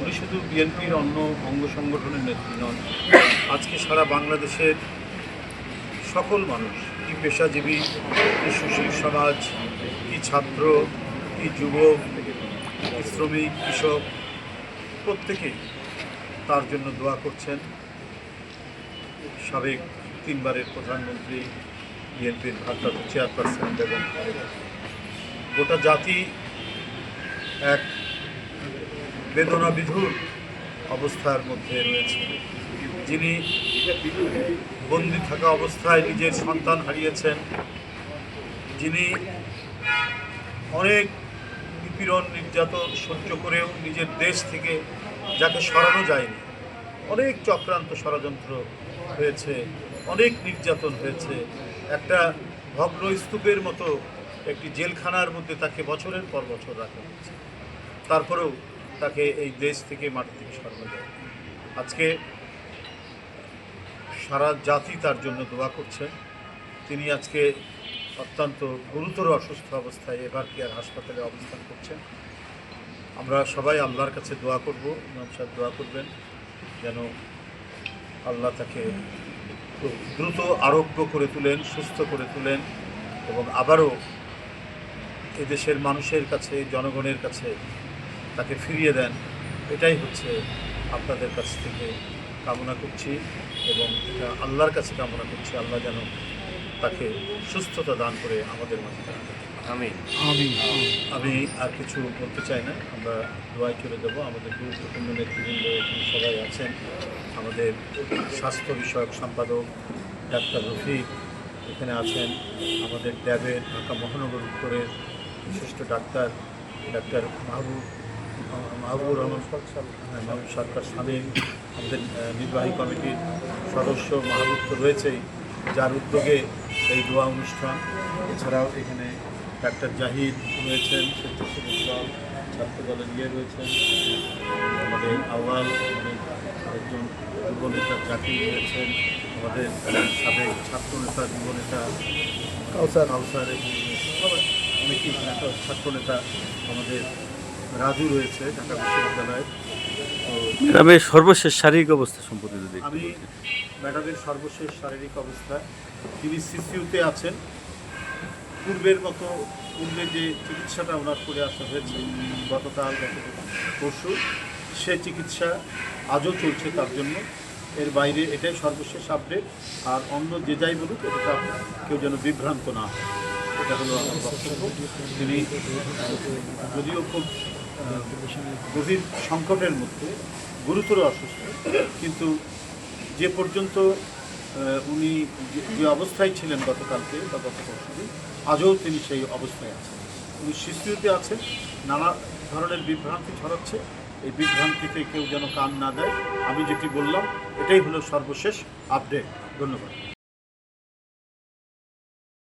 উনি শুধু বিএনপির অন্য অঙ্গ সংগঠনের নেত্রী নন, আজকে সারা বাংলাদেশের সকল মানুষ, কি পেশাজীবী, কি সুশীল সমাজ, কি ছাত্র, কি যুবক, কি শ্রমিক, কৃষক, প্রত্যেকেই তার জন্য দোয়া করছেন। সাবেক 3 বারের প্রধানমন্ত্রী, বিএনপির ভারপ্রাপ্ত চেয়ারপারসন এবং গোটা জাতি এক বেদনাবিধুর অবস্থার মধ্যে রয়েছে। যিনি বন্দি থাকা অবস্থায় নিজের সন্তান হারিয়েছেন, যিনি অনেক নিপীড়ন নির্যাতন সহ্য করেও নিজের দেশ থেকে যাকে সরানো যায়নি, অনেক চক্রান্ত ষড়যন্ত্র হয়েছে, অনেক নির্যাতন হয়েছে, একটা ভগ্ন স্তূপের মতো একটি জেলখানার মধ্যে তাকে বছরের পর বছর রাখা হয়েছে, তারপরেও তাকে এই দেশ থেকে মাটি থেকে সরানো যায়। আজকে সারা জাতি তার জন্য দোয়া করছে। তিনি আজকে অত্যন্ত গুরুতর অসুস্থ অবস্থায় এভার কেয়ার হাসপাতালে অবস্থান করছেন। আমরা সবাই আল্লাহর কাছে দোয়া করব, ইমাম সাহেব দোয়া করবেন যেন আল্লাহ তাকে খুব দ্রুত আরোগ্য করে তুলেন, সুস্থ করে তুলেন এবং আবারও এদেশের মানুষের কাছে, জনগণের কাছে তাকে ফিরিয়ে দেন। এটাই হচ্ছে আপনাদের কাছ থেকে কামনা করছি এবং এটা আল্লাহর কাছে কামনা করছি, আল্লাহ যেন তাকে সুস্থতা দান করে আমাদের মাঝে রাখেন। আমি আর কিছু বলতে চাই না, আমরা দোয়ায় চলে যাব। আমাদের গুরুত্বপূর্ণ নেতৃবৃন্দ এখানে সবাই আছেন। আমাদের স্বাস্থ্য বিষয়ক সম্পাদক ডাক্তার রফিক এখানে আছেন, আমাদের ড্যাবের ঢাকা মহানগর উত্তরের বিশিষ্ট ডাক্তার ডাক্তার মাহবুবুর রহমান সরকার শামীম, আমাদের নির্বাহী কমিটির সদস্য মাহবুব তো রয়েছেই, যার উদ্যোগে এই দোয়া অনুষ্ঠান। এছাড়াও এখানে ডাক্তার জাহিদ রয়েছেন, স্বেচ্ছাসেবক দল, ছাত্র দলের রয়েছেন, আমাদের আওয়াল, আমাদের একজন যুবনেতা জাকির রয়েছেন, আমাদের সাবেক ছাত্রনেতা যুবনেতা কাউসার অনেকেই ছাত্রনেতা আমাদের রাজু রয়েছে ঢাকা বিশ্ববিদ্যালয়ের। তো গ্রামের সর্বশেষ শারীরিক অবস্থা সম্পর্কে যদি আমি ম্যাডামের সর্বশেষ শারীরিক অবস্থা, তিনি সিসিউতে আছেন। পূর্বের যে চিকিৎসাটা ওনার করে আসা হয়েছে গতকাল পরশু, সে চিকিৎসা আজও চলছে তার জন্য। এর বাইরে এটাই সর্বশেষ আপডেট। আর অন্য যে যাই বলুক, এটা কেউ যেন বিভ্রান্ত না হয়, এটা হলো আমার বক্তব্য। তিনি যদিও খুব গভীর সংকটের মধ্যে, গুরুতর অসুস্থ, কিন্তু যে পর্যন্ত উনি যে অবস্থায় ছিলেন গতকালকে বা গত পরশুদিন, আজও তিনি সেই অবস্থায় আছেন। উনি শিশুতে আছেন, নানা ধরনের বিভ্রান্তি ছড়াচ্ছে, এই বিভ্রান্তিতে কেউ যেন কান না দেয়। আমি যেটি বললাম এটাই হলো সর্বশেষ আপডেট। ধন্যবাদ।